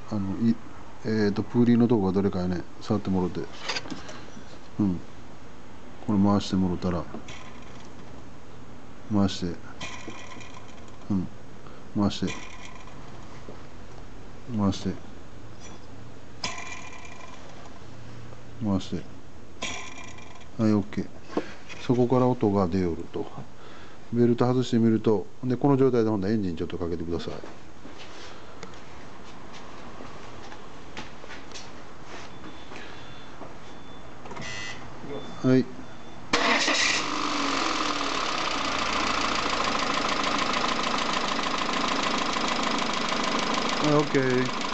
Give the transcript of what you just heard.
プーリーのとこがどれかやね、触ってもろて、うん、これ回してもろたら、回して、うん、回して、回して、回して、はい、OK。そこから音が出よると。ベルト外してみると、でこの状態でほんならエンジンちょっとかけてください。はい。はい、OK。